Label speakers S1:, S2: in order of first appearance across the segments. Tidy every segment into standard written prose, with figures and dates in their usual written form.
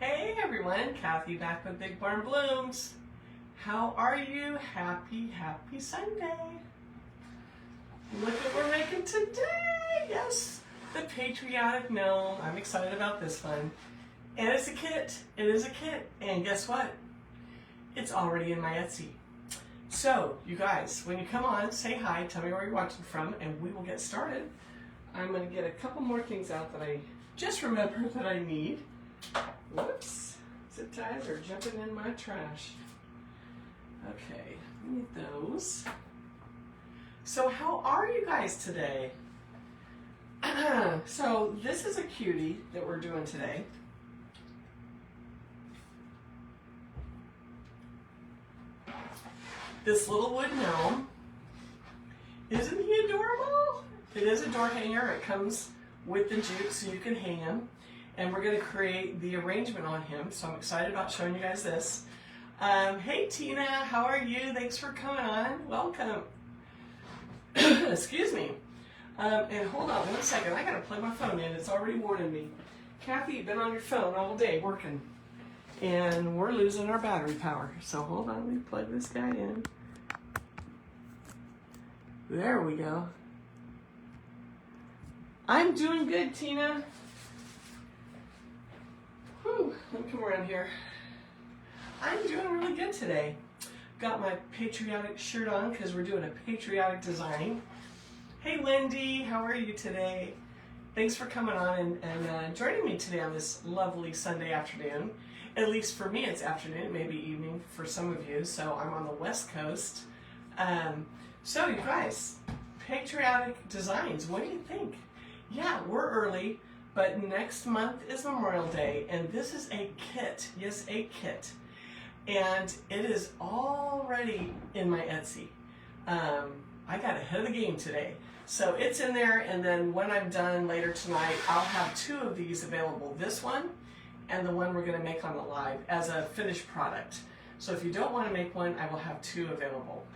S1: Hey everyone, Kathy back with Big Barn Blooms. How are you? Happy Sunday. Look what we're making today. Yes, the Patriotic Gnome. I'm excited about this one. And it's a kit. It is a kit. And guess what? It's already in my Etsy. So, you guys, when you come on, say hi, tell me where you're watching from, and we will get started. I'm going to get a couple more things out that I just remembered that I need. Whoops, zip ties are jumping in my trash. Okay, we need those. So how are you guys today? So this is a cutie that we're doing today. This little wood gnome. Isn't he adorable? It is a door hanger. It comes with the jute so you can hang him. And we're going to create the arrangement on him. So I'm excited about showing you guys this. Hey Tina, how are you? Thanks for coming on. Welcome. Excuse me. And hold on one second. I got to plug my phone in. It's already warning me. Kathy, you've been on your phone all day working. And we're losing our battery power. So hold on, let me plug this guy in. There we go. I'm doing good, Tina. Whew, let me come around here. I'm doing really good today. Got my patriotic shirt on because we're doing a patriotic design. Hey Lindy, how are you today? Thanks for coming on and joining me today on this lovely Sunday afternoon. At least for me it's afternoon, maybe evening for some of you, so I'm on the West Coast. So you guys, patriotic designs, what do you think? Yeah, we're early, but next month is Memorial Day, and this is a kit. Yes, a kit. And it is already in my Etsy. I got ahead of the game today. So it's in there, and then when I'm done later tonight, I'll have two of these available. This one and the one we're going to make on the live as a finished product. So if you don't want to make one, I will have two available.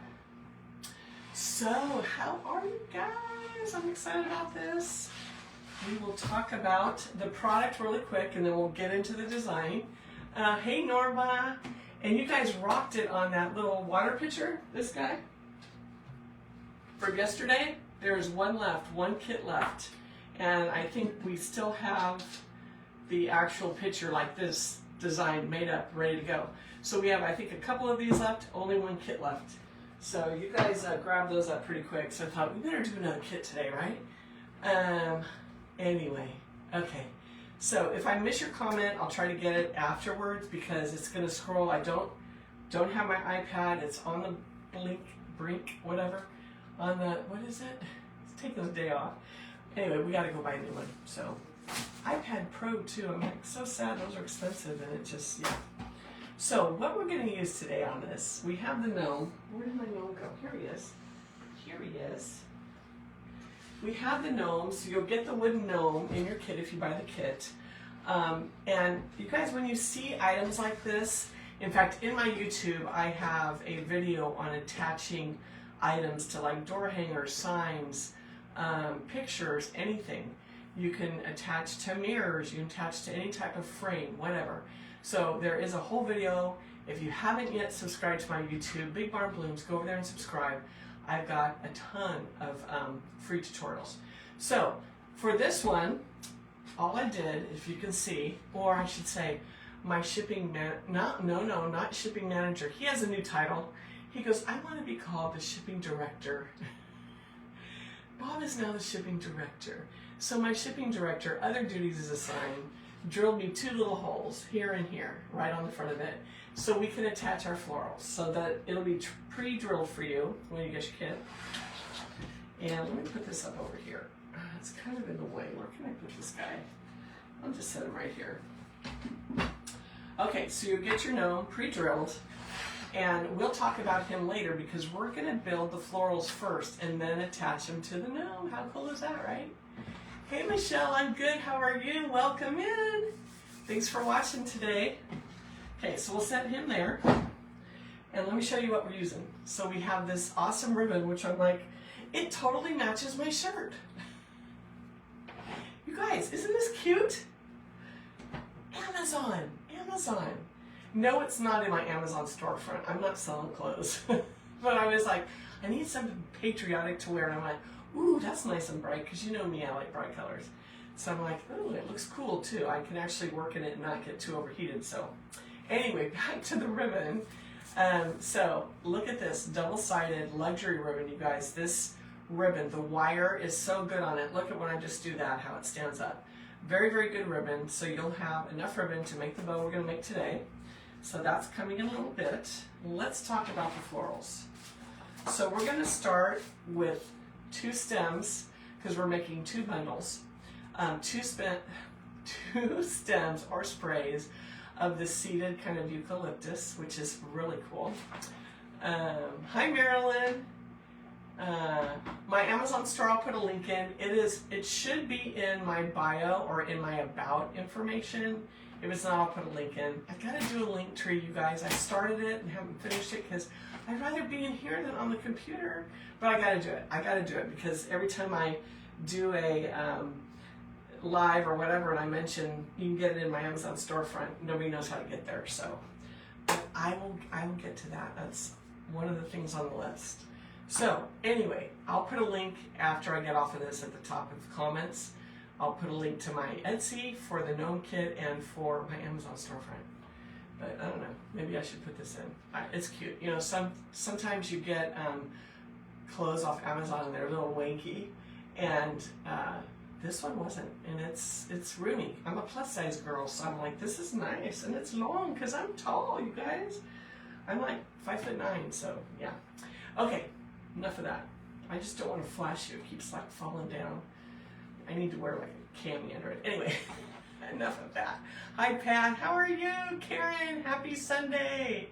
S1: So how are you guys? I'm excited about this. We will talk about the product really quick and then we'll get into the design. Hey Norma, and you guys rocked it on that little water pitcher, this guy. For yesterday, there's one left, one kit left. And I think we still have the actual pitcher like this design made up, ready to go. So we have, I think, a couple of these left, only one kit left. So you guys grabbed those up pretty quick. So I thought we better do another kit today, right? Anyway, okay. So if I miss your comment, I'll try to get it afterwards because it's gonna scroll. I don't have my iPad. It's on the brink, whatever. On the, what is it? It's taking the day off. Anyway, we gotta go buy a new one. So iPad Pro too. I'm like so sad. Those are expensive, and it just, yeah. So what we're gonna use today on this, we have the gnome. Where did my gnome go? Here he is. Here he is. We have the gnome, so you'll get the wooden gnome in your kit if you buy the kit. And you guys, when you see items like this, in fact, in my YouTube, I have a video on attaching items to like door hangers, signs, pictures, anything. You can attach to mirrors, you can attach to any type of frame, whatever. So there is a whole video. If you haven't yet subscribed to my YouTube, Big Barn Blooms, go over there and subscribe. I've got a ton of free tutorials. So for this one, all I did, if you can see, or I should say, my shipping not shipping manager. He has a new title. He goes, I want to be called the shipping director. Bob is now the shipping director. So my shipping director, other duties is assigned, drilled me two little holes, here and here, right on the front of it, so we can attach our florals, so that it'll be pre-drilled for you when you get your kit. And let me put this up over here. It's kind of in the way. Where can I put this guy? I'll just set him right here. Okay, so you get your gnome pre-drilled, and we'll talk about him later because we're going to build the florals first and then attach them to the gnome. How cool is that, right? Hey Michelle, I'm good. How are you? Welcome in. Thanks for watching today. Okay, so we'll set him there. And let me show you what we're using. So we have this awesome ribbon, which I'm like, it totally matches my shirt. You guys, isn't this cute? Amazon. Amazon. No, it's not in my Amazon storefront. I'm not selling clothes. But I was like, I need something patriotic to wear. And I'm like, ooh, that's nice and bright, because you know me, I like bright colors. So I'm like, ooh, it looks cool too. I can actually work in it and not get too overheated. So anyway, back to the ribbon. So look at this double-sided luxury ribbon, you guys. This ribbon, the wire is so good on it. Look at when I just do that, how it stands up. Very, very good ribbon. So you'll have enough ribbon to make the bow we're going to make today. So that's coming in a little bit. Let's talk about the florals. So we're going to start with 2 stems, because we're making 2 bundles. 2 stems or sprays of the seeded kind of eucalyptus, which is really cool. Hi Marilyn. My Amazon store, I'll put a link in. It should be in my bio or in my about information. If it's not, I'll put a link in. I gotta do a link tree, you guys. I started it and haven't finished it because I'd rather be in here than on the computer. But I gotta do it. I gotta do it because every time I do a live or whatever and I mention you can get it in my Amazon storefront, nobody knows how to get there. So but I will get to that. That's one of the things on the list. So anyway, I'll put a link after I get off of this at the top of the comments. I'll put a link to my Etsy for the gnome kit and for my Amazon storefront. But I don't know, maybe I should put this in. It's cute. You know, sometimes you get clothes off Amazon and they're a little wanky, and this one wasn't, and it's roomy. I'm a plus size girl, so I'm like, this is nice, and it's long because I'm tall, you guys. I'm like 5'9", so yeah. Okay, enough of that. I just don't want to flash you. It keeps like falling down. I need to wear like a cami under it. Anyway, enough of that. Hi Pat, how are you? Karen, happy Sunday.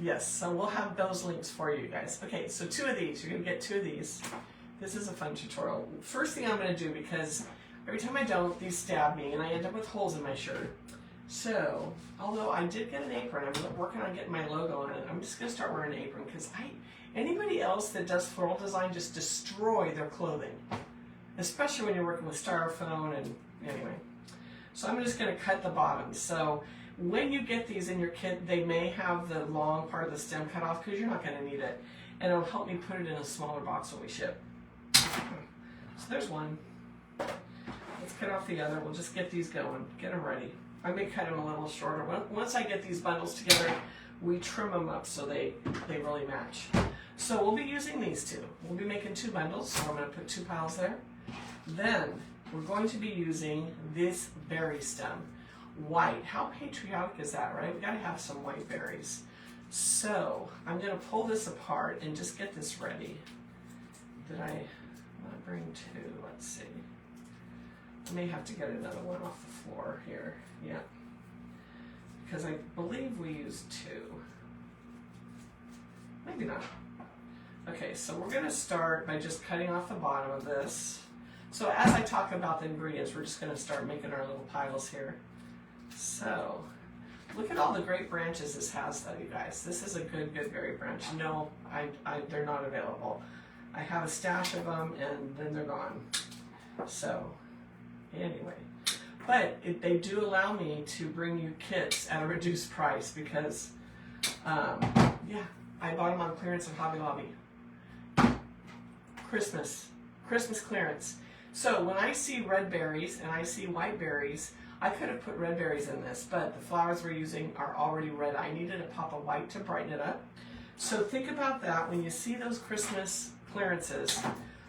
S1: Yes, so we'll have those links for you guys. Okay, so 2 of these. You're going to get 2 of these. This is a fun tutorial. First thing I'm going to do, because every time I don't, these stab me and I end up with holes in my shirt. So, although I did get an apron, I'm working on getting my logo on it. I'm just going to start wearing an apron because anybody else that does floral design just destroy their clothing, especially when you're working with styrofoam. And anyway, so I'm just going to cut the bottom. So when you get these in your kit, they may have the long part of the stem cut off because you're not going to need it, and it'll help me put it in a smaller box when we ship. So there's one. Let's cut off the other. We'll just get these going, get them ready. I may cut them a little shorter. Once I get these bundles together, we trim them up so they really match. So we'll be using these 2. We'll be making 2 bundles, so I'm going to put 2 piles there. Then we're going to be using this berry stem. White. How patriotic is that, right? We got to have some white berries. So I'm going to pull this apart and just get this ready. Did I want to bring 2? Let's see. I may have to get another one off the floor here. Yeah. Because I believe we used 2. Maybe not. Okay, so we're going to start by just cutting off the bottom of this. So as I talk about the ingredients, we're just going to start making our little piles here. So look at all the great branches this has, though, you guys. This is a good berry branch. No, they're not available. I have a stash of them, and then they're gone. So anyway, but they do allow me to bring you kits at a reduced price because, yeah, I bought them on clearance at Hobby Lobby. Christmas clearance. So when I see red berries and I see white berries, I could have put red berries in this, but the flowers we're using are already red. I needed a pop of white to brighten it up. So think about that when you see those Christmas clearances.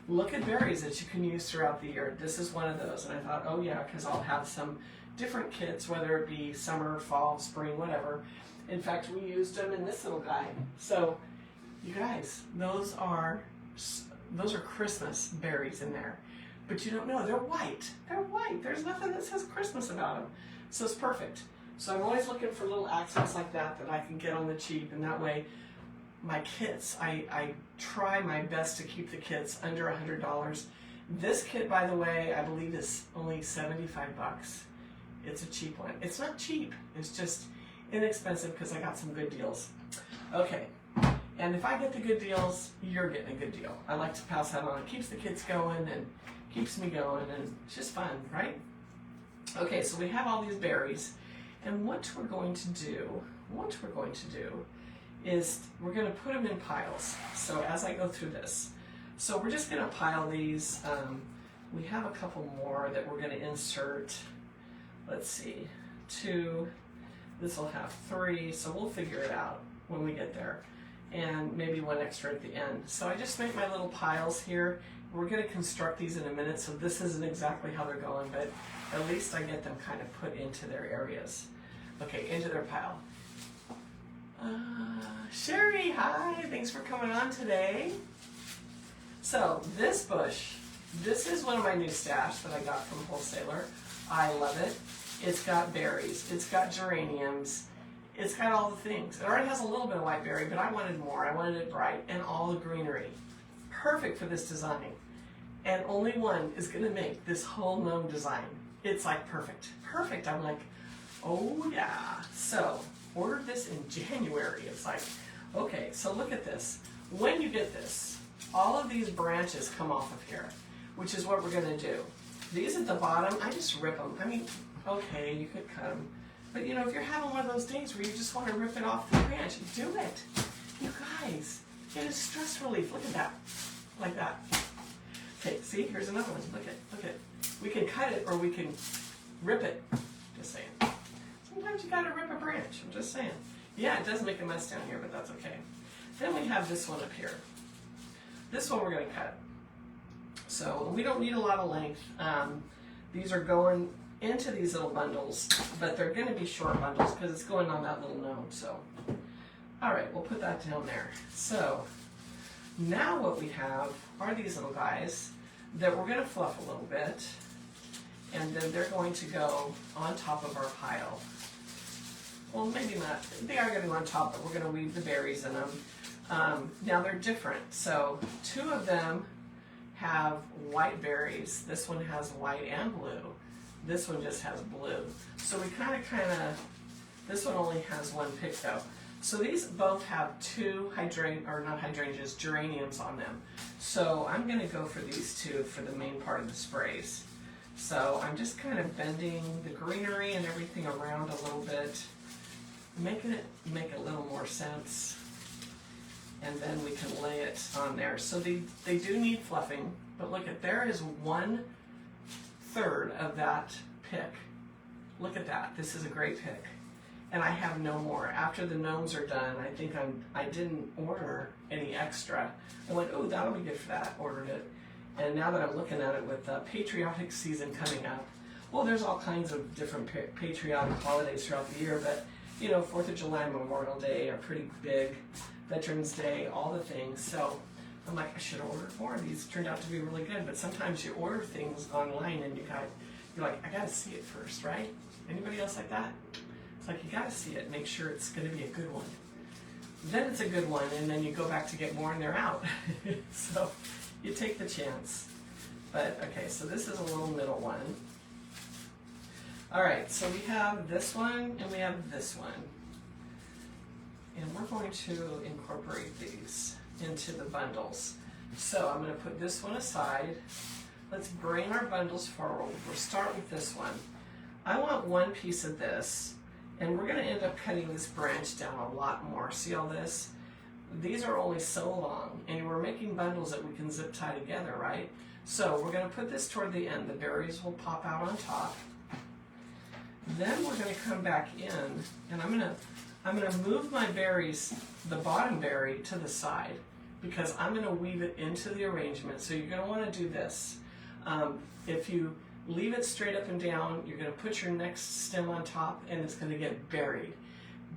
S1: Look at berries that you can use throughout the year. This is one of those, and I thought, oh yeah, because I'll have some different kits, whether it be summer, fall, spring, whatever. In fact, we used them in this little guy. So, you guys, those are Christmas berries in there. But you don't know, they're white. They're white. There's nothing that says Christmas about them. So it's perfect. So I'm always looking for little accents like that I can get on the cheap, and that way my kits, I try my best to keep the kits under $100. This kit, by the way, I believe is only 75 bucks. It's a cheap one. It's not cheap. It's just inexpensive because I got some good deals. Okay. And if I get the good deals, you're getting a good deal. I like to pass that on. It keeps the kids going and keeps me going, and it's just fun, right? Okay, so we have all these berries, and what we're going to do is we're going to put them in piles. So as I go through this, so we're just going to pile these. We have a couple more that we're going to insert. Let's see, 2. This will have 3, so we'll figure it out when we get there. And maybe 1 extra at the end. So I just make my little piles here. We're going to construct these in a minute, so this isn't exactly how they're going, but at least I get them kind of put into their areas. Okay, into their pile. Sherry, hi, thanks for coming on today. So this bush, this is one of my new stash that I got from Wholesaler. I love it. It's got berries, it's got geraniums, it's got all the things. It already has a little bit of white berry, but I wanted more. I wanted it bright and all the greenery. Perfect for this design. And only one is going to make this whole gnome design. It's like perfect. Perfect. I'm like, oh yeah. So, ordered this in January. It's like, okay, so look at this. When you get this, all of these branches come off of here, which is what we're going to do. These at the bottom, I just rip them. I mean, okay, you could cut them. But you know, if you're having one of those days where you just want to rip it off the branch, do it. You guys, it is stress relief. Look at that. Like that. Okay, see, here's another one. Look at. We can cut it or we can rip it. Just saying. Sometimes you gotta rip a branch. I'm just saying. Yeah, it does make a mess down here, but that's okay. Then we have this one up here. This one we're gonna cut. So we don't need a lot of length. These are going into these little bundles, but they're gonna be short bundles because it's going on that little gnome. So, all right, we'll put that down there. So. Now what we have are these little guys that we're going to fluff a little bit, and then they're going to go on top of our pile. Well, maybe not. They are going to go on top, but we're going to weave the berries in them. Now they're different. So 2 of them have white berries. This one has white and blue. This one just has blue. So we kind of, this one only has 1 pick though. So these both have 2 geraniums on them. So I'm going to go for these 2 for the main part of the sprays. So I'm just kind of bending the greenery and everything around a little bit, making it make a little more sense. And then we can lay it on there. So they do need fluffing, but look at, there is 1/3 of that pick. Look at that. This is a great pick. And I have no more. After the gnomes are done, I think I didn't order any extra. I went, oh, that'll be good for that, ordered it. And now that I'm looking at it with patriotic season coming up, well, there's all kinds of different patriotic holidays throughout the year, but you know, 4th of July and Memorial Day are pretty big, Veterans Day, all the things. So I'm like, I should have ordered more. These turned out to be really good, but sometimes you order things online and you're like, I gotta see it first, right? Anybody else like that? It's like you gotta see it, make sure it's gonna be a good one. Then it's a good one, and then you go back to get more and they're out. So you take the chance. But okay, so this is a little middle one. All right, so we have this one and we have this one. And we're going to incorporate these into the bundles. So I'm gonna put this one aside. Let's bring our bundles forward. We'll start with this one. I want 1 piece of this. And we're going to end up cutting this branch down a lot more. See all this? These are only so long, and we're making bundles that we can zip tie together, right? So we're going to put this toward the end. The berries will pop out on top. Then we're going to come back in, and I'm going to move my berries, the bottom berry, to the side, because I'm going to weave it into the arrangement. So you're going to want to do this. If you leave it straight up and down, you're going to put your next stem on top and it's going to get buried.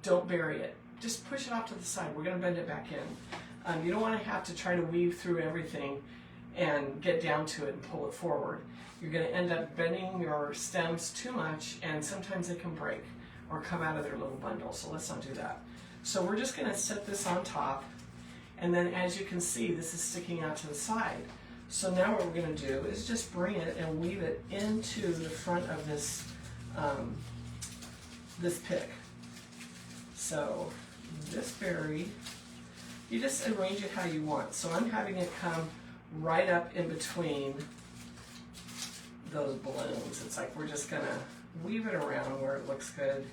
S1: Don't bury it. Just push it off to the side. We're going to bend it back in. You don't want to have to try to weave through everything and get down to it and pull it forward. You're going to end up bending your stems too much, and sometimes they can break or come out of their little bundle, so let's not do that. So we're just going to set this on top, and then as you can see, this is sticking out to the side. So now what we're going to do is just bring it and weave it into the front of this, this pick. So this berry, you just arrange it how you want. So I'm having it come right up in between those balloons. It's like we're just going to weave it around where it looks good.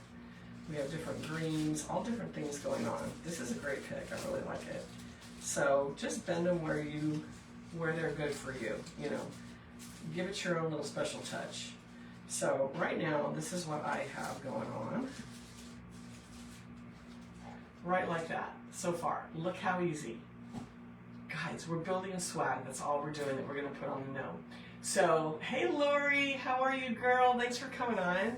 S1: We have different greens, all different things going on. This is a great pick, I really like it. So just bend them where they're good for you, you know. Give it your own little special touch. So right now, this is what I have going on. Right like that, so far. Look how easy. Guys, we're building a swag. That's all we're doing that we're gonna put on the gnome. So, hey Lori, how are you, girl? Thanks for coming on.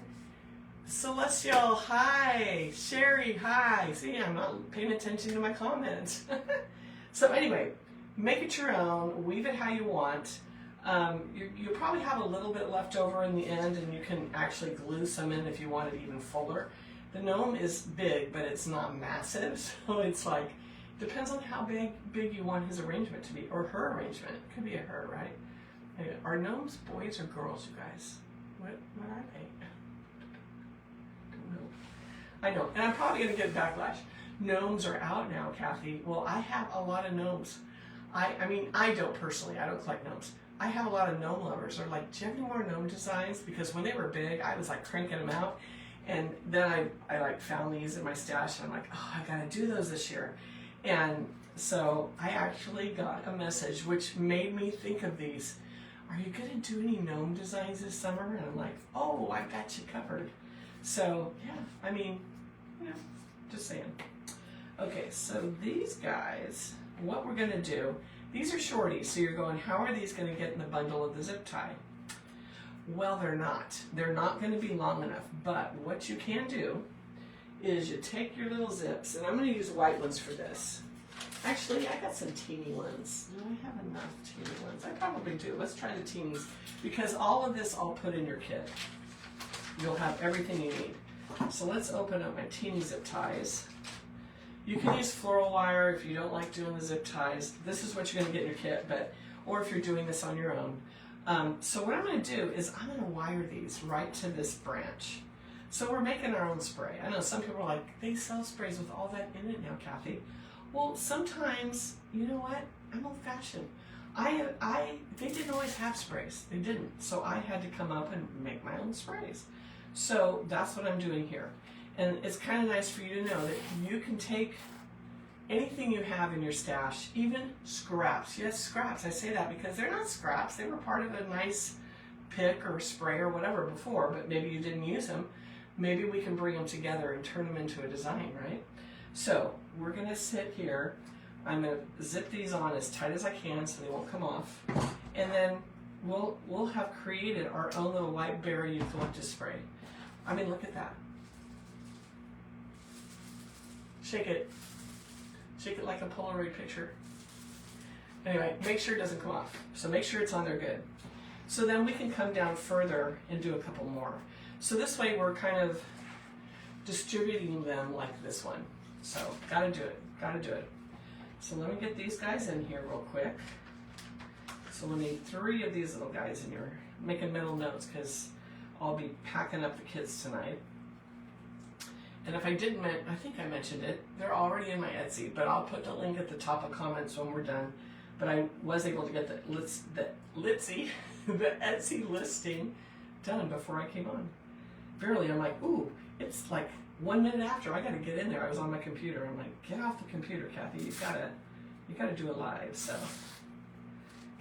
S1: Celestial, hi. Sherry, hi. See, I'm not paying attention to my comments. So anyway, make it your own, weave it how you want. You'll probably have a little bit left over in the end, and you can actually glue some in if you want it even fuller. The gnome is big, but it's not massive, so it's like, depends on how big you want his arrangement to be, or her arrangement. It could be a her, right? Anyway, are gnomes boys or girls, you guys? What are they? Don't know. I know, and I'm probably going to get backlash. Gnomes are out now, Kathy. Well, I have a lot of gnomes. I mean, I don't personally. I don't collect gnomes. I have a lot of gnome lovers. They're like, do you have any more gnome designs? Because when they were big, I was like cranking them out. And then I like found these in my stash, and I'm like, oh, I gotta do those this year. And so I actually got a message which made me think of these. Are you gonna do any gnome designs this summer? And I'm like, oh, I got you covered. So yeah, I mean, you know, just saying. Okay, so these guys, what we're gonna do, these are shorties, so you're going, how are these gonna get in the bundle of the zip tie? Well, they're not. They're not gonna be long enough, but what you can do is you take your little zips, and I'm gonna use white ones for this. Actually, I got some teeny ones. Do I have enough teeny ones? I probably do. Let's try the teenies, because all of this I'll put in your kit. You'll have everything you need. So let's open up my teeny zip ties. You can use floral wire if you don't like doing the zip ties. This is what you're going to get in your kit, or if you're doing this on your own. So what I'm going to do is I'm going to wire these right to this branch. So we're making our own spray. I know some people are like, they sell sprays with all that in it now, Kathy. Well, sometimes, you know what? I'm old-fashioned. They didn't always have sprays. They didn't. So I had to come up and make my own sprays. So that's what I'm doing here. And it's kind of nice for you to know that you can take anything you have in your stash, even scraps. Yes, scraps. I say that because they're not scraps. They were part of a nice pick or spray or whatever before, but maybe you didn't use them. Maybe we can bring them together and turn them into a design, right? So we're going to sit here. I'm going to zip these on as tight as I can so they won't come off. And then we'll have created our own little white berry eucalyptus spray. I mean, look at that. Shake it. Shake it like a Polaroid picture. Anyway, make sure it doesn't come off. So make sure it's on there good. So then we can come down further and do a couple more. So this way we're kind of distributing them like this one. So gotta do it, gotta do it. So let me get these guys in here real quick. So we'll need 3 of these little guys in here. Making mental notes because I'll be packing up the kids tonight. And if I didn't, I think I mentioned it, they're already in my Etsy, but I'll put the link at the top of comments when we're done. But I was able to get the Etsy listing done before I came on. Barely, I'm like, ooh, it's like 1 minute after, I gotta get in there. I was on my computer. I'm like, get off the computer, Kathy. You gotta do it live, so.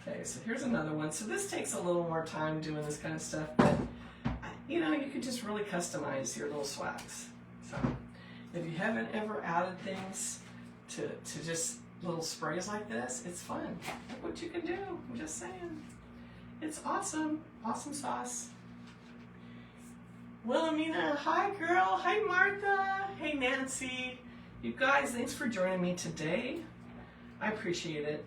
S1: Okay, so here's another one. So this takes a little more time doing this kind of stuff, but you know, you could just really customize your little swags. So if you haven't ever added things to just little sprays like this, it's fun. Look what you can do. I'm just saying. It's awesome. Awesome sauce. Wilhelmina, hi girl. Hi Martha. Hey Nancy. You guys, thanks for joining me today. I appreciate it.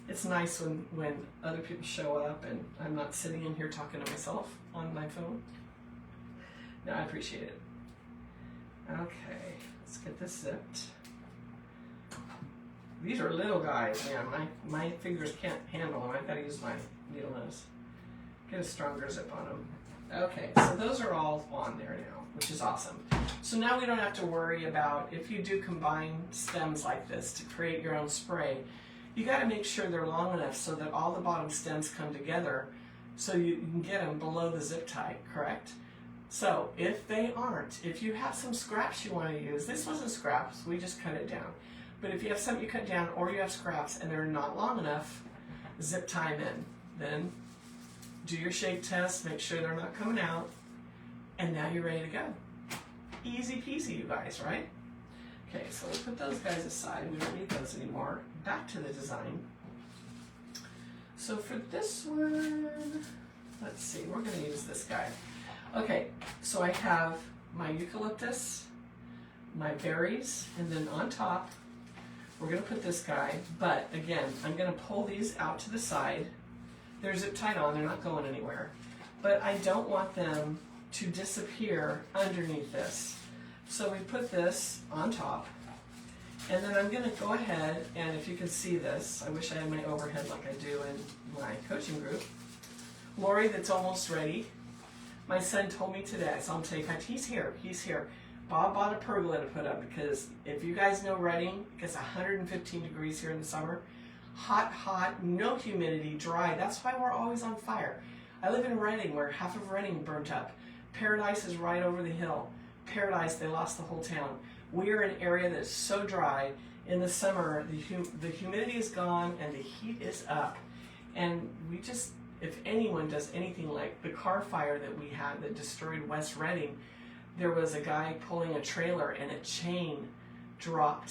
S1: It's nice when other people show up and I'm not sitting in here talking to myself on my phone. No, I appreciate it. Okay, let's get this zipped. These are little guys, man. My fingers can't handle them. I've got to use my needle nose. Get a stronger zip on them. Okay, so those are all on there now, which is awesome. So now we don't have to worry about if you do combine stems like this to create your own spray. You got to make sure they're long enough so that all the bottom stems come together so you can get them below the zip tie, correct? So if they aren't, if you have some scraps you want to use, this wasn't scraps, we just cut it down. But if you have something you cut down or you have scraps and they're not long enough, zip tie them in. Then do your shape test, make sure they're not coming out, and now you're ready to go. Easy peasy, you guys, right? Okay, so we'll put those guys aside. We don't need those anymore. Back to the design. So for this one, let's see, we're going to use this guy. Okay, so I have my eucalyptus, my berries, and then on top, we're going to put this guy. But again, I'm going to pull these out to the side. They're zip tied on, they're not going anywhere. But I don't want them to disappear underneath this. So we put this on top. And then I'm going to go ahead, and if you can see this, I wish I had my overhead like I do in my coaching group. Lori, that's almost ready. My son told me today, I saw him today, in fact, he's here. Bob bought a pergola to put up because if you guys know Reading, it gets 115 degrees here in the summer. Hot, no humidity, dry. That's why we're always on fire. I live in Reading where half of Reading burnt up. Paradise is right over the hill. Paradise, they lost the whole town. We are in an area that is so dry. In the summer, the humidity is gone and the heat is up. And we just, if anyone does anything like the car fire that we had that destroyed West Reading, there was a guy pulling a trailer and a chain drug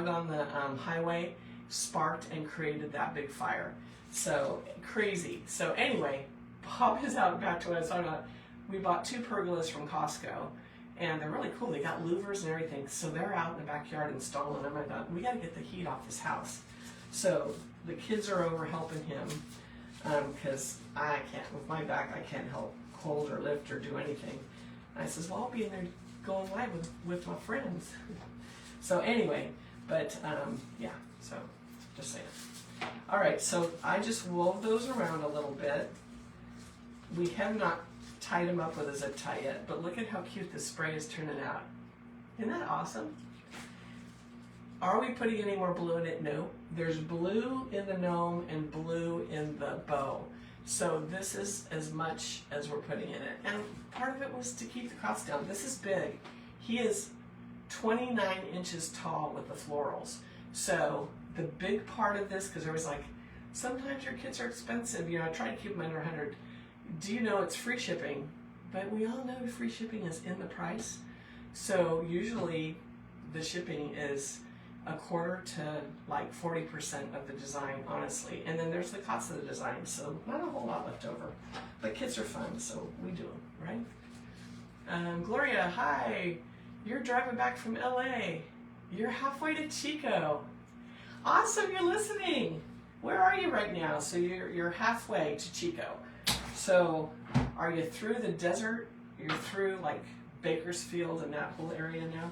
S1: on the highway, sparked and created that big fire. So crazy. So anyway, Bob is out back to what I was talking about. We bought 2 pergolas from Costco and they're really cool. They got louvers and everything. So they're out in the backyard installing them. I thought, we got to get the heat off this house. So the kids are over helping him because I can't, with my back, I can't help hold or lift or do anything. And I says, well, I'll be in there going live with my friends. So anyway, but yeah, so just saying. All right, so I just wove those around a little bit. We have not tied them up with a zip tie yet, but look at how cute the spray is turning out. Isn't that awesome? Are we putting any more blue in it? No. There's blue in the gnome and blue in the bow. So this is as much as we're putting in it. And part of it was to keep the cost down. This is big. He is 29 inches tall with the florals. So the big part of this, because there was like, sometimes your kits are expensive, you know, I try to keep them under 100. Do you know it's free shipping? But we all know free shipping is in the price. So usually the shipping is a quarter to like 40% of the design, honestly. And then there's the cost of the design, so not a whole lot left over. But kits are fun, so we do them, right? Gloria, hi. You're driving back from LA. You're halfway to Chico. Awesome, you're listening. Where are you right now? So you're halfway to Chico. So are you through the desert? You're through like Bakersfield and that whole area now?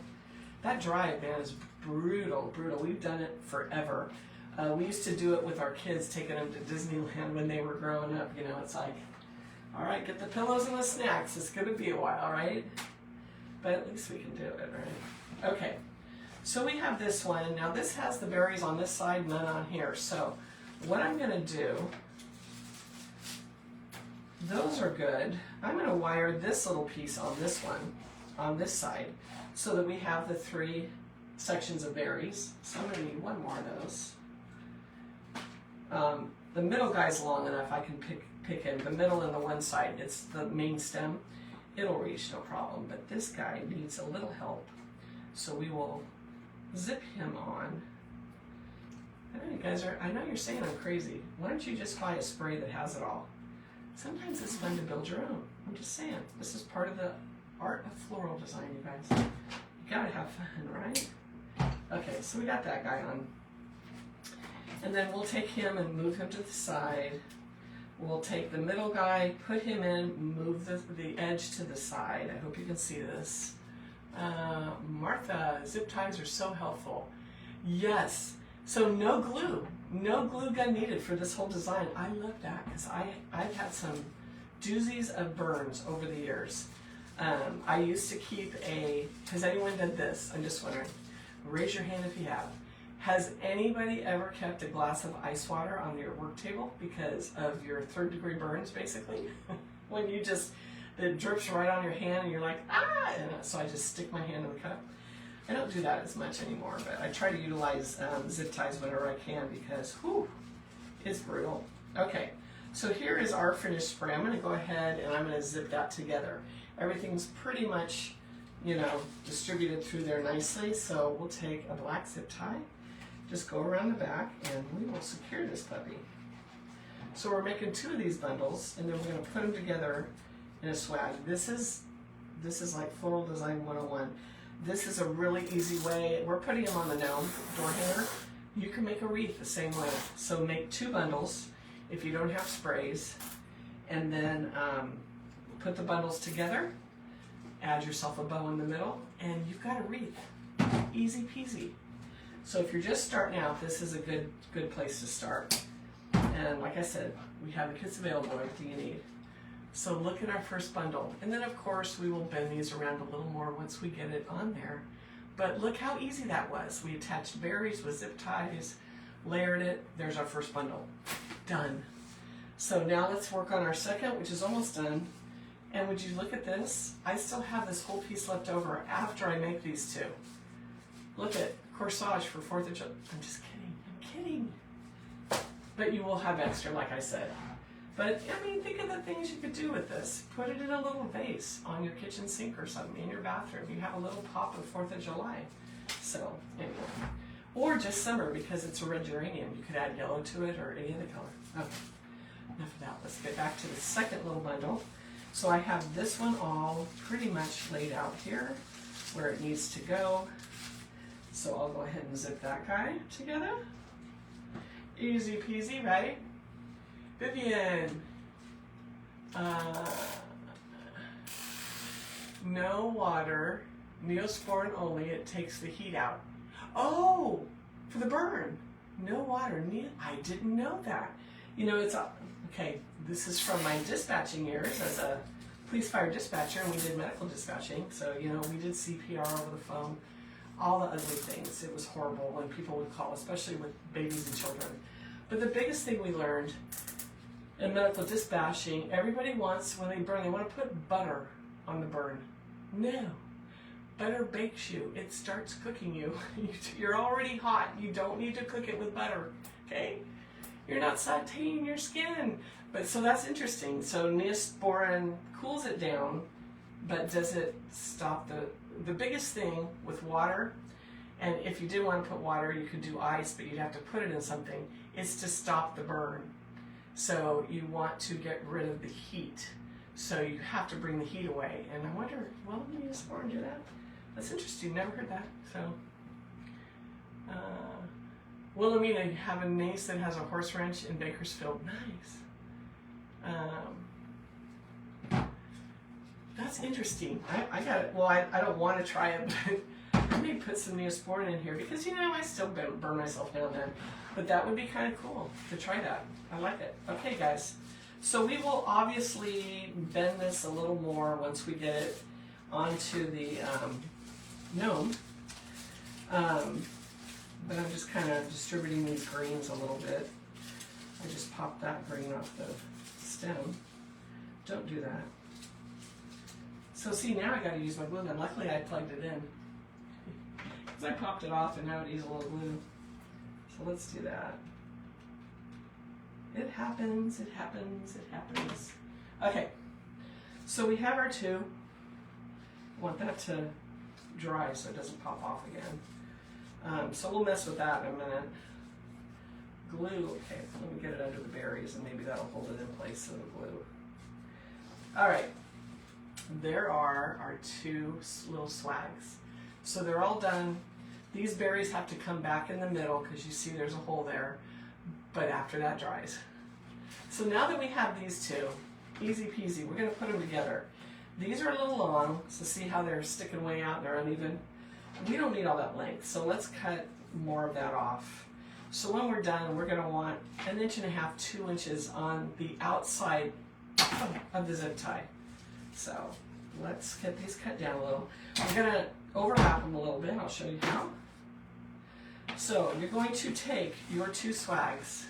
S1: That drive, man, is brutal. We've done it forever. We used to do it with our kids, taking them to Disneyland when they were growing up. You know, it's like, all right, get the pillows and the snacks. It's going to be a while, right? But at least we can do it, right? Okay, so we have this one. Now this has the berries on this side, none on here. So what I'm going to do, those are good. I'm going to wire this little piece on this one, on this side, so that we have the 3 sections of berries. So I'm going to need one more of those. The middle guy's long enough, I can pick him. The middle and the one side, it's the main stem. It'll reach, no problem. But this guy needs a little help. So we will zip him on. I know you guys are, I know you're saying I'm crazy. Why don't you just buy a spray that has it all? Sometimes it's fun to build your own. I'm just saying, this is part of the art of floral design, you guys. You gotta have fun, right? Okay, so we got that guy on. And then we'll take him and move him to the side. We'll take the middle guy, put him in, move the edge to the side. I hope you can see this. Martha, zip ties are so helpful. Yes, so no glue gun needed for this whole design. I love that because I've had some doozies of burns over the years. I used to keep has anyone done this? I'm just wondering. Raise your hand if you have. Has anybody ever kept a glass of ice water on your work table because of your 3rd-degree burns, basically? When you just that drips right on your hand and you're like, ah! And so I just stick my hand in the cup. I don't do that as much anymore, but I try to utilize zip ties whenever I can because, whew, it's brutal. Okay, so here is our finished spray. I'm going to go ahead and I'm going to zip that together. Everything's pretty much, you know, distributed through there nicely, so we'll take a black zip tie, just go around the back, and we will secure this puppy. So we're making 2 of these bundles, and then we're going to put them together in a swag. This is like Floral Design 101. This is a really easy way. We're putting them on the gnome door hanger. You can make a wreath the same way. So make 2 bundles if you don't have sprays, and then put the bundles together, add yourself a bow in the middle, and you've got a wreath. Easy peasy. So if you're just starting out, this is a good place to start. And like I said, we have the kits available, everything you need. So look at our first bundle. And then of course we will bend these around a little more once we get it on there. But look how easy that was. We attached berries with zip ties, layered it, there's our first bundle. Done. So now let's work on our second, which is almost done. And would you look at this? I still have this whole piece left over after I make these 2. Look at corsage for 4th of July. I'm just kidding, I'm kidding. But you will have extra, like I said. But, I mean, think of the things you could do with this. Put it in a little vase on your kitchen sink or something, in your bathroom. You have a little pop of 4th of July. So, anyway. Or just summer, because it's a red geranium. You could add yellow to it or any other color. Okay, enough of that. Let's get back to the second little bundle. So I have this one all pretty much laid out here, where it needs to go. So I'll go ahead and zip that guy together. Easy peasy, right? Vivian. No water, Neosporin only, it takes the heat out. Oh, for the burn. No water, I didn't know that. You know, it's, okay, this is from my dispatching years as a police fire dispatcher, and we did medical dispatching. So, you know, we did CPR over the phone, all the ugly things. It was horrible when people would call, especially with babies and children. But the biggest thing we learned in medical dispatching, everybody wants, when they burn, they want to put butter on the burn. No. Butter bakes you. It starts cooking you. You're already hot. You don't need to cook it with butter, okay? You're not sauteing your skin. But so that's interesting. So Neosporin cools it down, but does it stop the biggest thing with water, and if you did want to put water, you could do ice, but you'd have to put it in something, is to stop the burn. So you want to get rid of the heat. So you have to bring the heat away. And I wonder, will Neosporin do that? That's interesting, never heard that. So, Wilhelmina, you have a niece that has a horse ranch in Bakersfield. Nice. That's interesting. I got it. Well, I don't want to try it, but I may put some Neosporin in here because, you know, I still burn myself now and then. But that would be kind of cool to try that. I like it. Okay, guys. So we will obviously bend this a little more once we get it onto the gnome. But I'm just kind of distributing these greens a little bit. I just popped that green off the stem. Don't do that. So see, now I got to use my glue gun. Luckily I plugged it in. Because I popped it off and now it needs a little glue. So let's do that. It happens, it happens, it happens. Okay, so we have our 2. I want that to dry so it doesn't pop off again. So we'll mess with that in a minute. Glue, okay, let me get it under the berries and maybe that'll hold it in place of the glue. All right, there are our 2 little swags. So they're all done. These berries have to come back in the middle because you see there's a hole there, but after that dries. So now that we have these 2, easy peasy, we're going to put them together. These are a little long, so see how they're sticking way out and they're uneven? We don't need all that length, so let's cut more of that off. So when we're done, we're going to want 1.5 inches, 2 inches on the outside of the zip tie. So let's get these cut down a little. We're going to overlap them a little bit. I'll show you how. So you're going to take your 2 swags,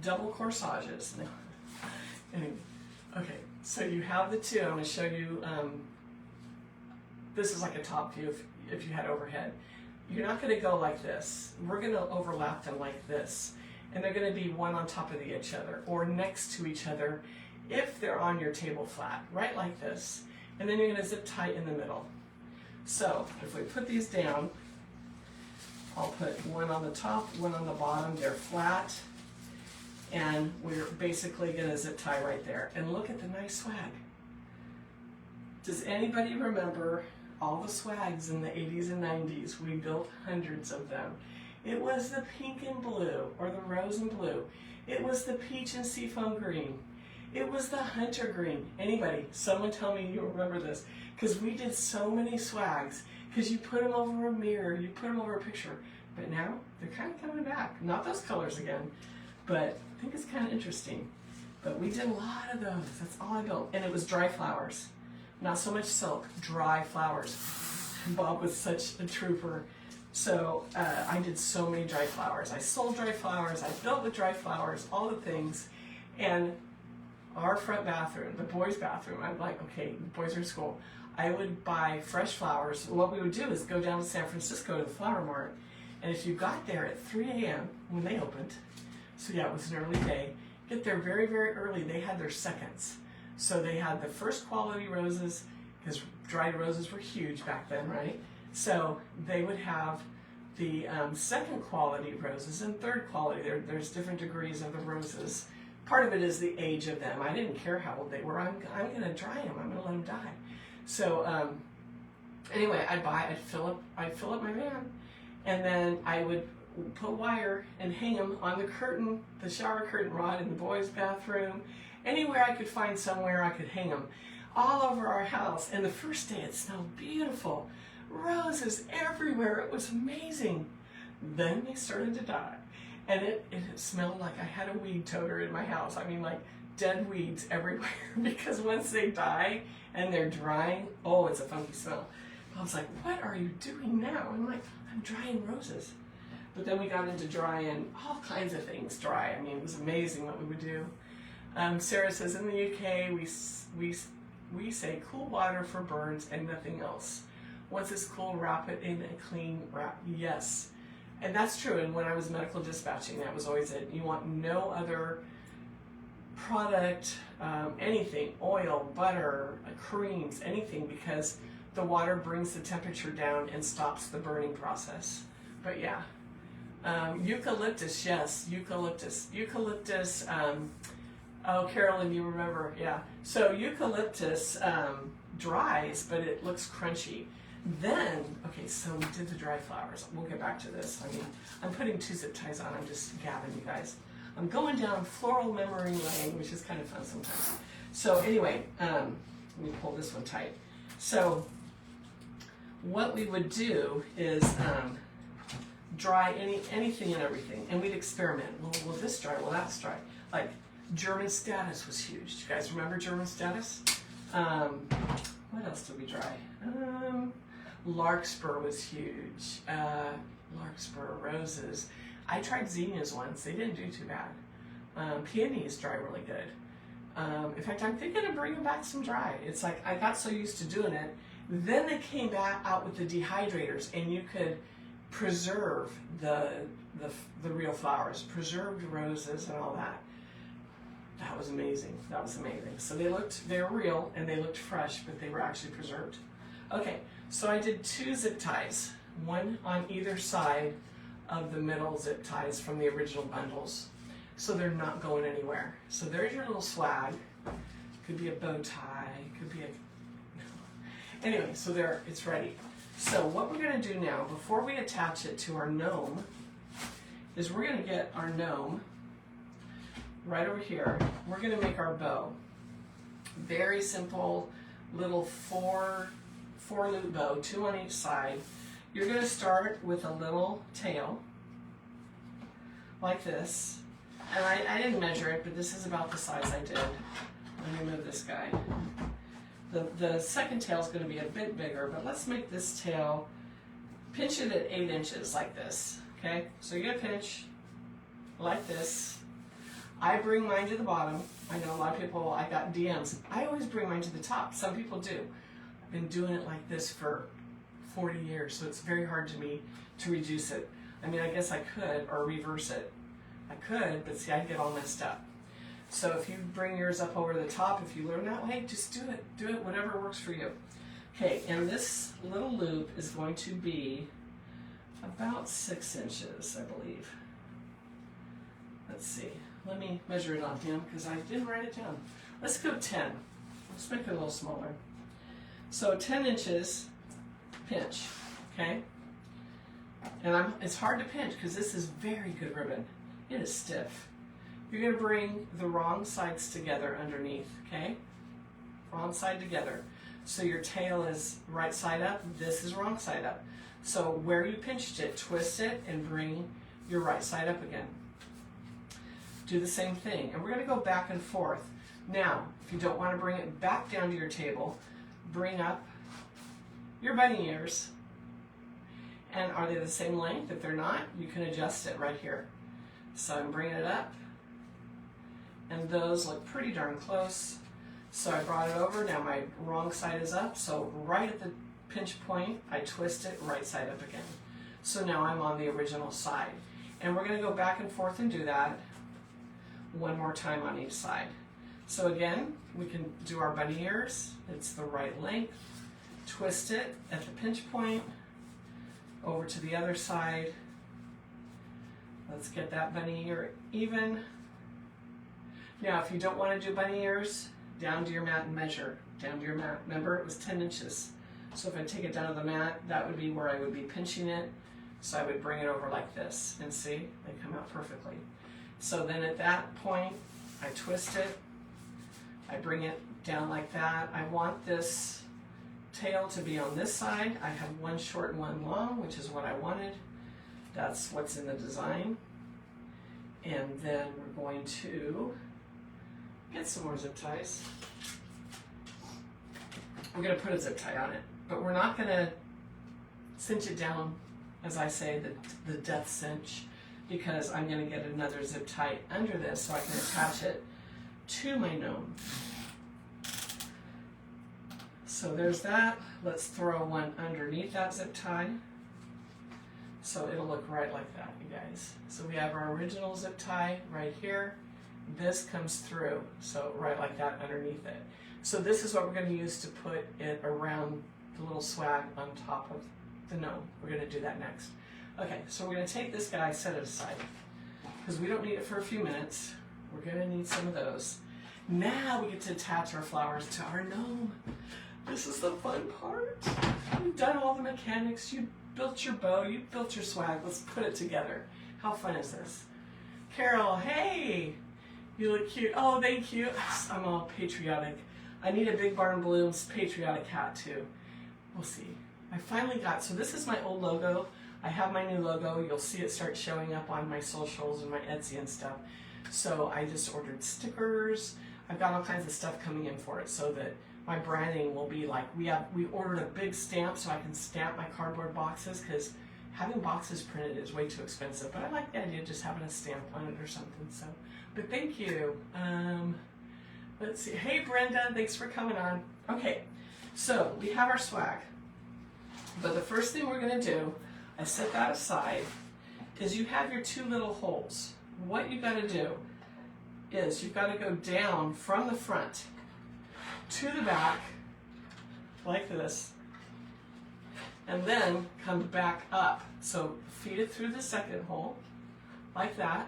S1: double corsages. No. Anyway, okay, So you have the two. I'm going to show you, this is like a top view if you had overhead. You're not going to go like this. We're going to overlap them like this. And they're going to be one on top of each other or next to each other if they're on your table flat, right like this. And then you're going to zip tie in the middle. So if we put these down, I'll put one on the top, one on the bottom. They're flat. And we're basically going to zip tie right there. And look at the nice swag. Does anybody remember all the swags in the 80s and 90s? We built hundreds of them. It was the pink and blue, or the rose and blue. It was the peach and seafoam green. It was the hunter green. Anybody, someone tell me you remember this. Because we did so many swags. Because you put them over a mirror, you put them over a picture. But now, they're kind of coming back. Not those colors again. But I think it's kind of interesting. But we did a lot of those. That's all I built. And it was dry flowers. Not so much silk, dry flowers. Bob was such a trooper. So I did so many dry flowers. I sold dry flowers, I built with dry flowers, all the things. And our front bathroom, the boys' bathroom, I'm like, okay, the boys are in school. I would buy fresh flowers. What we would do is go down to San Francisco to the flower mart. And if you got there at 3 a.m. when they opened, so yeah, it was an early day, get there very, very early. They had their seconds. So they had the first quality roses, because dried roses were huge back then, right? So they would have the second quality roses and third quality. There's different degrees of the roses. Part of it is the age of them. I didn't care how old they were. I'm going to dry them. I'm going to let them die. So anyway, I'd fill up my van, and then I would put wire and hang them on the curtain, the shower curtain rod in the boys' bathroom. Anywhere I could find somewhere I could hang them. All over our house. And the first day it smelled beautiful. Roses everywhere. It was amazing. Then they started to die. And it smelled like I had a weed toter in my house. I mean, like dead weeds everywhere. Because once they die and they're drying, oh, it's a funky smell. I was like, what are you doing now? I'm like, I'm drying roses. But then we got into drying all kinds of things dry. I mean, it was amazing what we would do. Sarah says, in the UK, we say cool water for birds and nothing else. Once it's cool, wrap it in a clean wrap. Yes, and that's true. And when I was medical dispatching, that was always it. You want no other product, anything, oil, butter, creams, anything, because the water brings the temperature down and stops the burning process. But yeah, eucalyptus, yes, eucalyptus. Oh, Carolyn, you remember, yeah. So eucalyptus dries, but it looks crunchy. Then, okay, so we did the dry flowers. We'll get back to this. I mean, I'm putting 2 zip ties on. I'm just gabbing you guys. I'm going down floral memory lane, which is kind of fun sometimes. So anyway, let me pull this one tight. So what we would do is dry anything and everything, and we'd experiment. Well, will this dry? Well, that's dry. Like, German status was huge. Do you guys remember German status? What else did we dry? Larkspur was huge. Larkspur, roses. I tried zinnias once. They didn't do too bad. Peonies dry really good. In fact, I'm thinking of bringing back some dry. It's like I got so used to doing it. Then they came back out with the dehydrators, and you could preserve the real flowers, preserved roses and all that. That was amazing. That was amazing. So they were real and they looked fresh, but they were actually preserved. Okay, so I did 2 zip ties, one on either side of the middle zip ties from the original bundles. So they're not going anywhere. So there's your little swag. Could be a bow tie, could be a... Anyway, so there, it's ready. So what we're gonna do now, before we attach it to our gnome, is we're gonna get our gnome right over here. We're going to make our bow. Very simple little four loop bow, 2 on each side. You're going to start with a little tail like this. And I didn't measure it, but this is about the size I did. Let me move this guy. The second tail is going to be a bit bigger, but let's make this tail, pinch it at 8 inches like this. Okay, so you get a pinch like this. I bring mine to the bottom. I know a lot of people, I got DMs. I always bring mine to the top. Some people do. I've been doing it like this for 40 years, so it's very hard to me to reduce it. I mean, I guess I could, or reverse it. I could, but see, I'd get all messed up. So if you bring yours up over the top, if you learn that way, just do it. Do it, whatever works for you. Okay, and this little loop is going to be about 6 inches, I believe. Let's see. Let me measure it on him because I didn't write it down. Let's go 10. Let's make it a little smaller. So 10 inches pinch, okay? And it's hard to pinch because this is very good ribbon. It is stiff. You're going to bring the wrong sides together underneath, okay? Wrong side together. So your tail is right side up, this is wrong side up. So where you pinched it, twist it and bring your right side up again. Do the same thing. And we're going to go back and forth. Now, if you don't want to bring it back down to your table, bring up your bunny ears. And are they the same length? If they're not, you can adjust it right here. So I'm bringing it up. And those look pretty darn close. So I brought it over. Now my wrong side is up. So right at the pinch point, I twist it right side up again. So now I'm on the original side. And we're going to go back and forth and do that one more time on each side. So again, we can do our bunny ears. It's the right length. Twist it at the pinch point. Over to the other side. Let's get that bunny ear even. Now, if you don't want to do bunny ears, down to your mat and measure. Down to your mat. Remember, it was 10 inches. So if I take it down to the mat, that would be where I would be pinching it. So I would bring it over like this. And see, they come out perfectly. So then at that point, I twist it. I bring it down like that. I want this tail to be on this side. I have one short and one long, which is what I wanted. That's what's in the design. And then we're going to get some more zip ties. We're going to put a zip tie on it, but we're not going to cinch it down, as I say, the death cinch, because I'm going to get another zip tie under this so I can attach it to my gnome. So there's that. Let's throw one underneath that zip tie. So it'll look right like that, you guys. So we have our original zip tie right here. This comes through, so right like that underneath it. So this is what we're going to use to put it around the little swag on top of the gnome. We're going to do that next. Okay, so we're going to take this guy, set it aside, because we don't need it for a few minutes. We're going to need some of those. Now we get to attach our flowers to our gnome. This is the fun part. You've done all the mechanics. You built your bow. You built your swag. Let's put it together. How fun is this? Carol, hey! You look cute. Oh, thank you. I'm all patriotic. I need a Big Barn Balloons patriotic hat too. We'll see. I finally got, so this is my old logo. I have my new logo. You'll see it start showing up on my socials and my Etsy and stuff. So I just ordered stickers. I've got all kinds of stuff coming in for it so that my branding will be like, we ordered a big stamp so I can stamp my cardboard boxes, because having boxes printed is way too expensive. But I like the idea of just having a stamp on it or something. So, but thank you. Let's see. Hey Brenda, thanks for coming on. Okay, so we have our swag. But the first thing we're going to do, I set that aside, is you have your two little holes. What you've got to do is you've got to go down from the front to the back, like this, and then come back up. So feed it through the second hole, like that,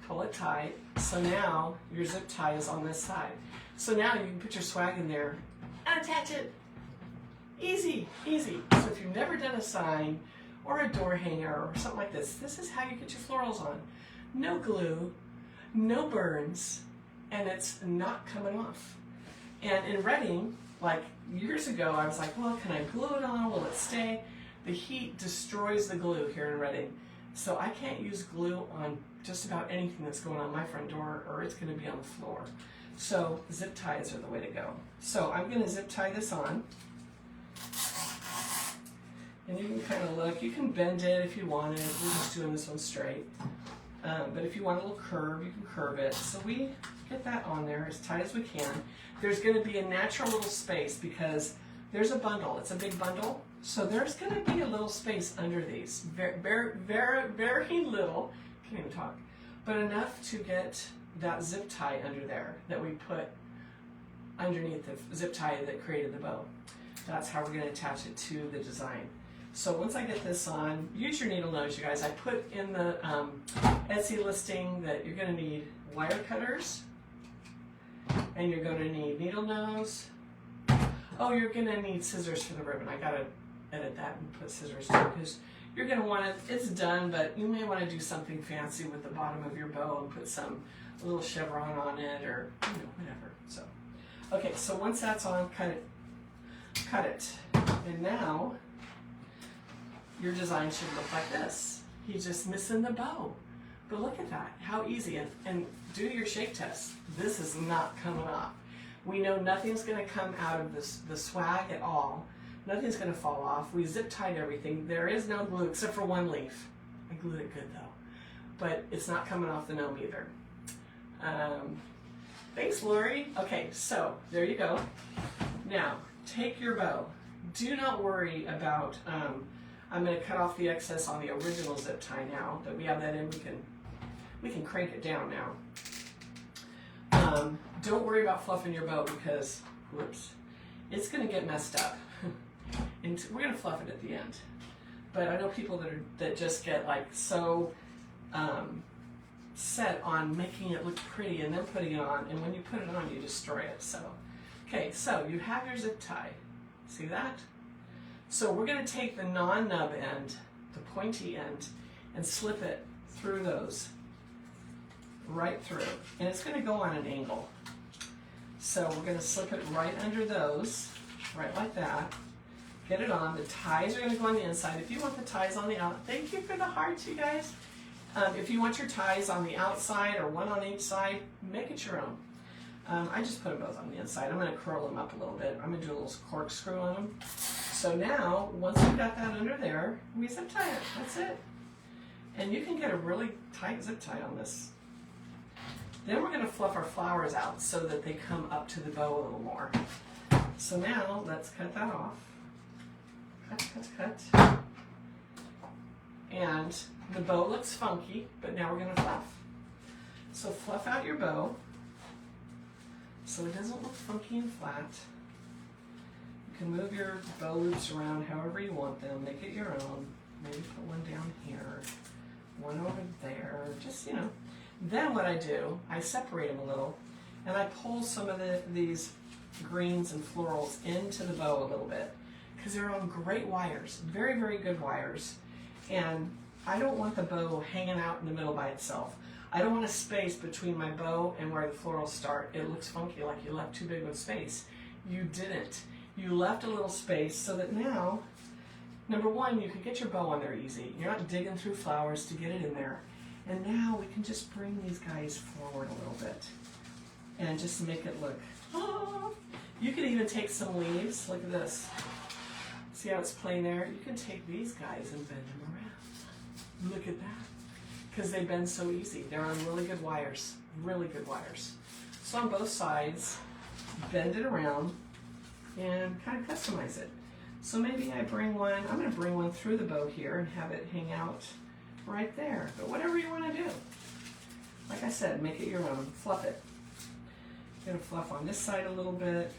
S1: pull it tight. So now your zip tie is on this side. So now you can put your swag in there and attach it. Easy, easy. So if you've never done a sign or a door hanger or something like this, this is how you get your florals on. No glue, no burns, and it's not coming off. And in Reading, like years ago, I was like, well, can I glue it on? Will it stay? The heat destroys the glue here in Reading. So I can't use glue on just about anything that's going on my front door, or it's going to be on the floor. So zip ties are the way to go. So I'm going to zip tie this on. And you can kind of look, you can bend it if you want it. We're just doing this one straight. But if you want a little curve, you can curve it. So we get that on there as tight as we can. There's going to be a natural little space because there's a bundle. It's a big bundle. So there's going to be a little space under these. Very, very, very, very little. Can't even talk. But enough to get that zip tie under there that we put underneath the zip tie that created the bow. That's how we're going to attach it to the design. So once I get this on, use your needle nose, you guys. I put in the Etsy listing that you're going to need wire cutters, and you're going to need needle nose. Oh, you're going to need scissors for the ribbon. I got to edit that and put scissors too, because you're going to want it, it's done, but you may want to do something fancy with the bottom of your bow and put a little chevron on it, or whatever. So, okay, so once that's on, cut it. And now your design should look like this. He's just missing the bow. But look at that, how easy. And do your shake test. This is not coming off. We know nothing's going to come out of the swag at all. Nothing's going to fall off. We zip tied everything. There is no glue except for one leaf. I glued it good though. But it's not coming off the gnome either. Thanks, Lori. Okay, so there you go. Now, take your bow. Do not worry about, I'm going to cut off the excess on the original zip tie now that we have that in. We can crank it down now. Don't worry about fluffing your bow because, whoops, it's going to get messed up. And we're going to fluff it at the end. But I know people that just get like so set on making it look pretty and then putting it on, and when you put it on, you destroy it. So, okay, so you have your zip tie. See that? So we're going to take the non-nub end, the pointy end, and slip it through those, right through. And it's going to go on an angle. So we're going to slip it right under those, right like that. Get it on. The ties are going to go on the inside. If you want the ties on the out, thank you for the hearts, you guys. If you want your ties on the outside or one on each side, make it your own. I just put them both on the inside. I'm going to curl them up a little bit. I'm going to do a little corkscrew on them. So now, once we've got that under there, we zip tie it. That's it. And you can get a really tight zip tie on this. Then we're going to fluff our flowers out so that they come up to the bow a little more. So now, let's cut that off. Cut. And the bow looks funky, but now we're going to fluff. So fluff out your bow so it doesn't look funky and flat. You can move your bow loops around however you want them. Make it your own. Maybe put one down here, one over there, just, Then what I do, I separate them a little, and I pull some of these greens and florals into the bow a little bit, because they're on great wires, very, very good wires. And I don't want the bow hanging out in the middle by itself. I don't want a space between my bow and where the florals start. It looks funky, like you left too big of a space. You didn't. You left a little space so that now, number one, you can get your bow on there easy. You're not digging through flowers to get it in there. And now we can just bring these guys forward a little bit and just make it look, You could even take some leaves. Look at this. See how it's plain there? You can take these guys and bend them around. Look at that. Because they bend so easy. They're on really good wires. Really good wires. So on both sides, bend it around and kind of customize it. So maybe I bring one, I'm going to bring one through the bow here and have it hang out right there. But whatever you want to do. Like I said, make it your own. Fluff it. You're going to fluff on this side a little bit.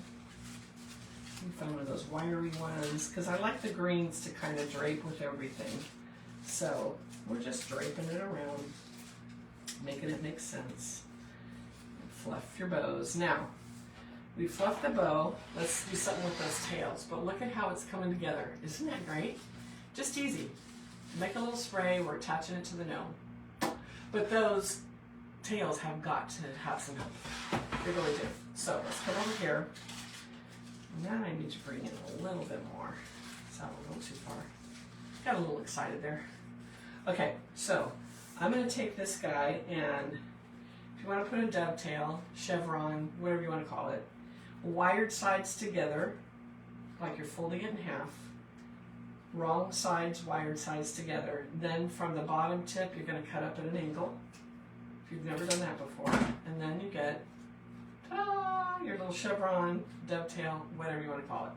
S1: You find one of those wiry ones, because I like the greens to kind of drape with everything. So we're just draping it around, making it make sense. Fluff your bows. Now, we fluffed the bow. Let's do something with those tails. But look at how it's coming together. Isn't that great? Just easy. Make a little spray. We're attaching it to the gnome. But those tails have got to have some help. They really do. So let's come over here. Now I need to bring in a little bit more. It's not a little too far. Got a little excited there. Okay, so I'm going to take this guy, and if you want to put a dovetail, chevron, whatever you want to call it, wired sides together, like you're folding it in half, wrong sides, wired sides together. Then from the bottom tip, you're going to cut up at an angle, if you've never done that before. And then you get, ta-da, your little chevron, dovetail, whatever you want to call it.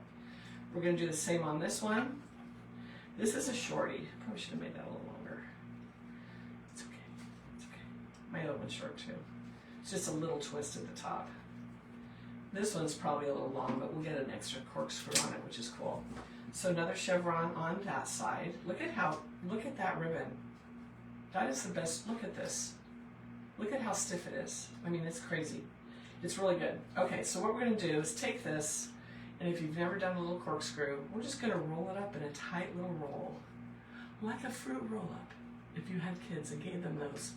S1: We're going to do the same on this one. This is a shorty. Probably should have made that a little longer. It's okay. It's okay. My other one's short too. It's just a little twist at the top. This one's probably a little long, but we'll get an extra corkscrew on it, which is cool. So another chevron on that side. Look at that ribbon. That is the best. Look at this. Look at how stiff it is. I mean, it's crazy. It's really good. Okay, so what we're going to do is take this, and if you've never done a little corkscrew, we're just going to roll it up in a tight little roll, like a fruit roll-up. If you had kids and gave them those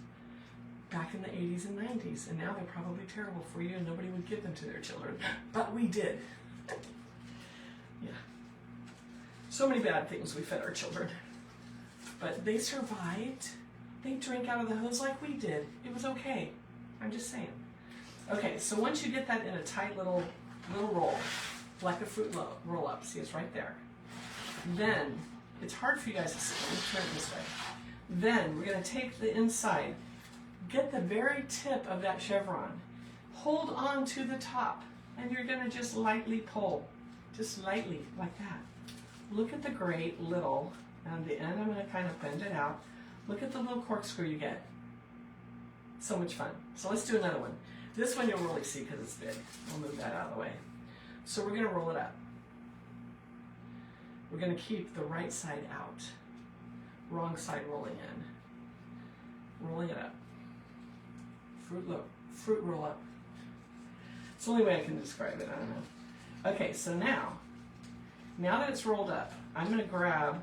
S1: back in the 80s and 90s, and now they're probably terrible for you and nobody would give them to their children, but we did. Yeah. So many bad things we fed our children, but they survived. They drank out of the hose like we did. It was okay. I'm just saying. Okay, so once you get that in a tight little roll, like a fruit roll-up, see, it's right there. Then, it's hard for you guys to see. Let me turn it this way. Then, we're going to take the inside, get the very tip of that chevron, hold on to the top, and you're going to just lightly pull, just lightly, like that. Look at the great little, and the end I'm going to kind of bend it out. Look at the little corkscrew you get. So much fun. So let's do another one. This one you'll really see because it's big. I'll move that out of the way. So we're going to roll it up. We're going to keep the right side out. Wrong side rolling in. Rolling it up. Fruit roll up. It's the only way I can describe it, I don't know. Okay, so now that it's rolled up, I'm going to grab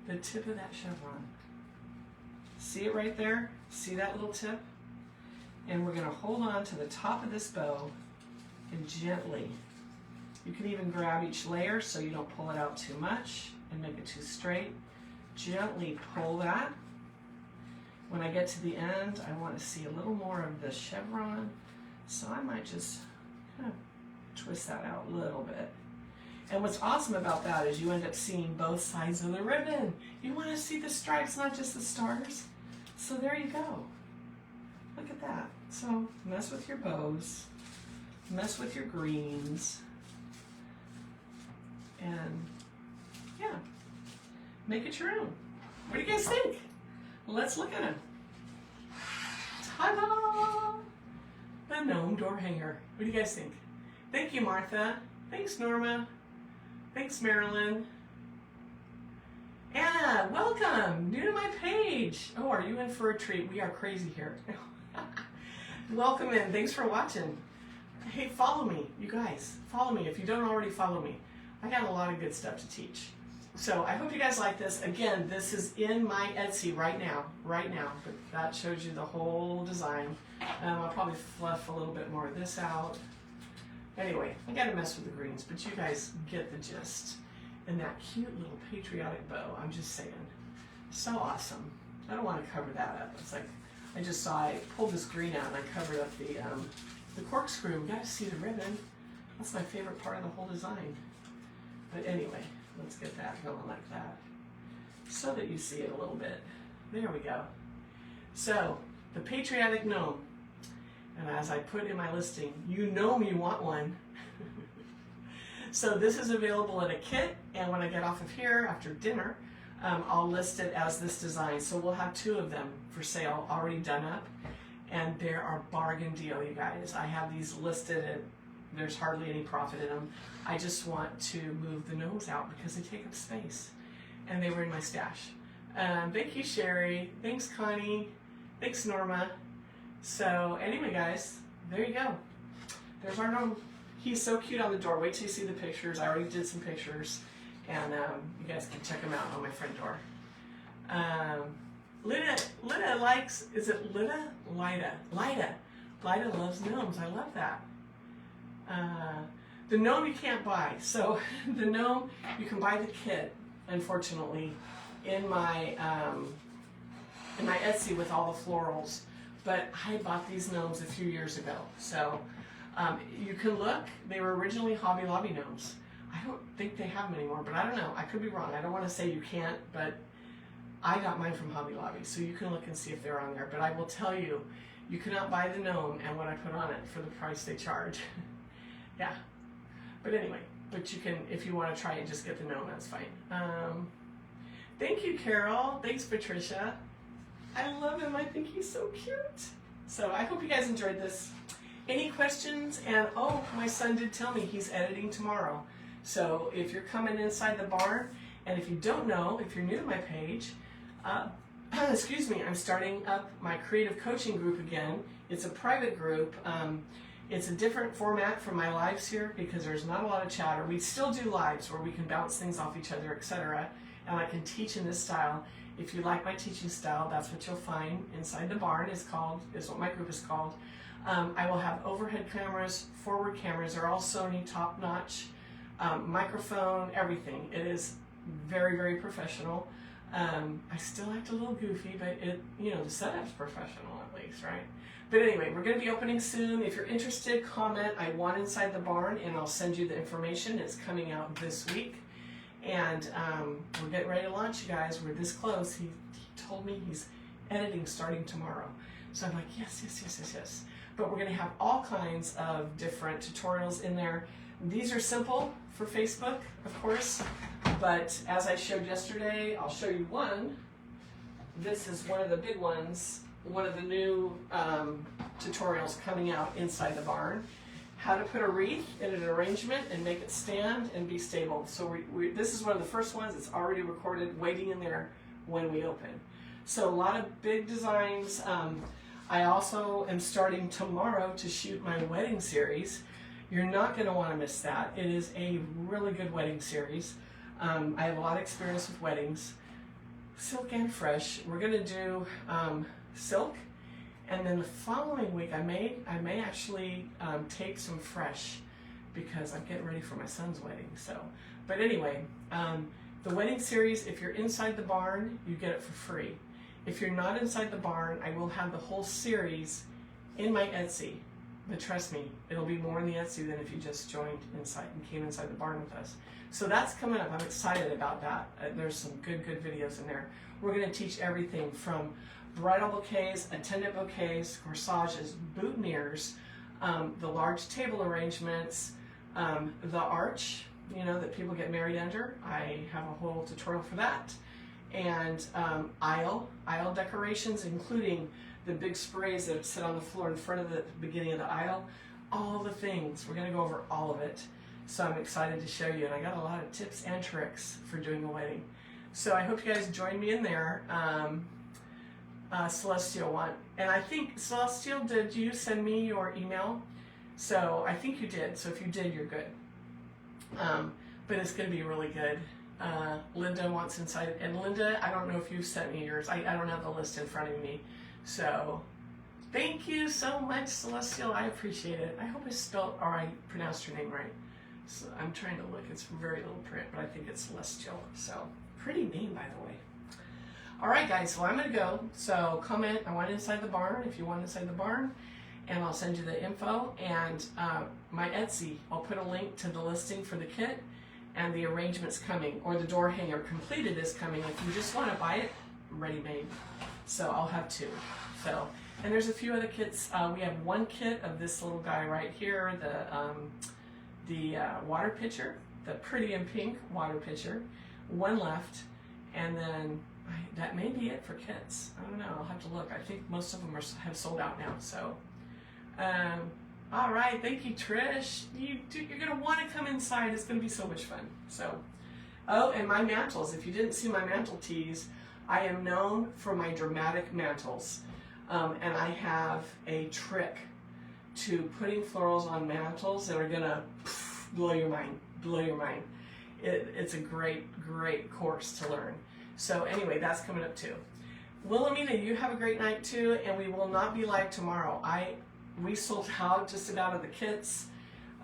S1: the tip of that chevron. See it right there? See that little tip? And we're going to hold on to the top of this bow and gently, you can even grab each layer so you don't pull it out too much and make it too straight. Gently pull that. When I get to the end, I want to see a little more of the chevron, so I might just kind of twist that out a little bit. And what's awesome about that is you end up seeing both sides of the ribbon. You want to see the stripes, not just the stars. So there you go. Look at that. So mess with your bows, mess with your greens, and yeah, make it your own. What do you guys think? Let's look at them. Ta-da! The gnome door hanger. What do you guys think? Thank you, Martha. Thanks, Norma. Thanks, Marilyn. Anna, welcome. New to my page. Oh, are you in for a treat? We are crazy here. Welcome in. Thanks for watching. Hey, follow me, you guys. Follow me if you don't already follow me. I got a lot of good stuff to teach. So I hope you guys like this. Again, this is in my Etsy right now, but that shows you the whole design. I'll probably fluff a little bit more of this out. Anyway, I gotta mess with the greens, but you guys get the gist. And that cute little patriotic bow, I'm just saying, so awesome. I don't want to cover that up. It's like, I just saw, I pulled this green out and I covered up the corkscrew. We gotta see the ribbon. That's my favorite part of the whole design. But anyway, let's get that going like that, so that you see it a little bit. There we go. So, the Patriotic Gnome. And as I put in my listing, you know you want one. So this is available in a kit, and when I get off of here after dinner, I'll list it as this design. So we'll have 2 of them for sale already done up, and they're our bargain deal, you guys. I have these listed, and there's hardly any profit in them. I just want to move the gnomes out because they take up space, and they were in my stash. Thank you, Sherry. Thanks, Connie. Thanks, Norma. So anyway, guys, there you go. There's our gnome. He's so cute on the door. Wait till you see the pictures. I already did some pictures, and you guys can check them out on my front door. Lida likes, is it Lida? Lida loves gnomes. I love that. The gnome you can't buy. So the gnome, you can buy the kit, unfortunately, in my Etsy with all the florals. But I bought these gnomes a few years ago. So you can look. They were originally Hobby Lobby gnomes. I don't think they have them anymore, but I don't know. I could be wrong. I don't want to say you can't, but I got mine from Hobby Lobby, so you can look and see if they're on there. But I will tell you, you cannot buy the gnome and what I put on it for the price they charge. Yeah. But anyway, but you can, if you want to try it, just get the gnome, that's fine. Thank you, Carol. Thanks, Patricia. I love him. I think he's so cute. So I hope you guys enjoyed this. Any questions? And oh, my son did tell me he's editing tomorrow. So if you're coming inside the barn, and if you don't know, if you're new to my page, excuse me, I'm starting up my creative coaching group again. It's a private group. It's a different format from my lives here because there's not a lot of chatter. We still do lives where we can bounce things off each other, etc. And I can teach in this style. If you like my teaching style, that's what you'll find inside the barn is what my group is called. I will have overhead cameras, forward cameras. They're all Sony top-notch, microphone, everything. It is very, very professional. I still act a little goofy, but the setup's professional at least, right? But anyway, we're going to be opening soon. If you're interested, comment, I want inside the barn, and I'll send you the information. It's coming out this week. And we're getting ready to launch, you guys. We're this close. He told me he's editing starting tomorrow. So I'm like, yes. But we're going to have all kinds of different tutorials in there. These are simple for Facebook, of course. But as I showed yesterday, I'll show you one. This is one of the big ones, one of the new tutorials coming out inside the barn. How to put a wreath in an arrangement and make it stand and be stable. So this is one of the first ones. It's already recorded, waiting in there when we open. So a lot of big designs. I also am starting tomorrow to shoot my wedding series. You're not going to want to miss that. It is a really good wedding series. I have a lot of experience with weddings, silk and fresh. We're going to do silk, and then the following week I may actually take some fresh because I'm getting ready for my son's wedding. So, but anyway, the wedding series, if you're inside the barn, you get it for free. If you're not inside the barn, I will have the whole series in my Etsy. But trust me, it'll be more in the Etsy than if you just joined inside and came inside the barn with us. So that's coming up. I'm excited about that. There's some good videos in there. We're going to teach everything from bridal bouquets, attendant bouquets, corsages, boutonnieres, the large table arrangements, the arch, that people get married under. I have a whole tutorial for that. And aisle decorations, including the big sprays that sit on the floor in front of the beginning of the aisle, all the things. We're going to go over all of it. So I'm excited to show you, and I got a lot of tips and tricks for doing a wedding. So I hope you guys join me in there. Celestial one, and I think Celestial, did you send me your email? So I think you did. So if you did, you're good. But it's going to be really good. Linda wants inside, and Linda, I don't know if you sent me yours. I don't have the list in front of me. So thank you so much, Celestial. I appreciate it. I hope I spelled or I pronounced your name right. So I'm trying to look. It's very little print, but I think it's Celestial. So pretty name, by the way. All right, guys. So I'm going to go. So comment, I want inside the barn if you want inside the barn, and I'll send you the info. And my Etsy, I'll put a link to the listing for the kit and the arrangements coming, or the door hanger completed is coming. If you just want to buy it ready-made. So I'll have two. So, and there's a few other kits. We have one kit of this little guy right here, the water pitcher, the pretty in pink water pitcher. One left, and then that may be it for kits. I don't know. I'll have to look. I think most of them have sold out now. So, all right. Thank you, Trish. You're gonna want to come inside. It's gonna be so much fun. So, oh, and my mantles. If you didn't see my mantle tees, I am known for my dramatic mantles, and I have a trick to putting florals on mantles that are gonna blow your mind. Blow your mind. It's a great course to learn. So anyway, that's coming up too. Wilhelmina, you have a great night too, and we will not be live tomorrow. We sold out just about of the kits.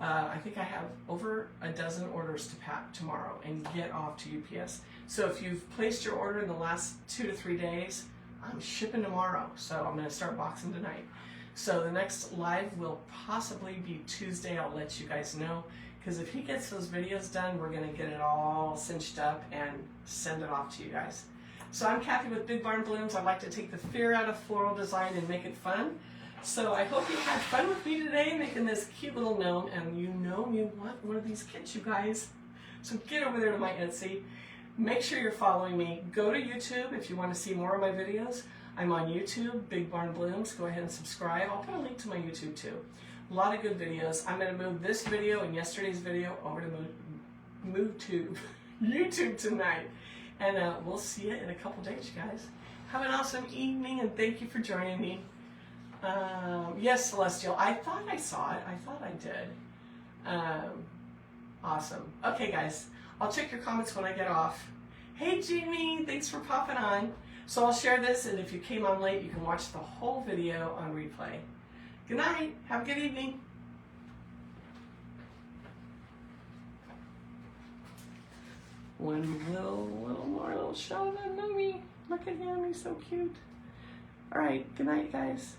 S1: I think I have over a dozen orders to pack tomorrow and get off to UPS. So if you've placed your order in the last 2 to 3 days, I'm shipping tomorrow. So I'm going to start boxing tonight. So the next live will possibly be Tuesday. I'll let you guys know, because if he gets those videos done, we're going to get it all cinched up and send it off to you guys. So I'm Kathy with Big Barn Blooms. I like to take the fear out of floral design and make it fun. So I hope you had fun with me today making this cute little gnome, and you know you want one of these kits, you guys. So get over there to my Etsy. Make sure you're following me. Go to YouTube if you want to see more of my videos. I'm on YouTube, Big Barn Blooms. Go ahead and subscribe. I'll put a link to my YouTube too. A lot of good videos. I'm going to move this video and yesterday's video over to move to YouTube tonight. And we'll see you in a couple days, you guys. Have an awesome evening, and thank you for joining me. Yes, Celestial. I thought I saw it. I thought I did. Awesome. Okay, guys. I'll check your comments when I get off. Hey, Jamie. Thanks for popping on. So I'll share this, and if you came on late, you can watch the whole video on replay. Good night. Have a good evening. One little more shot of that Gnome. Look at him. He's so cute. All right. Good night, guys.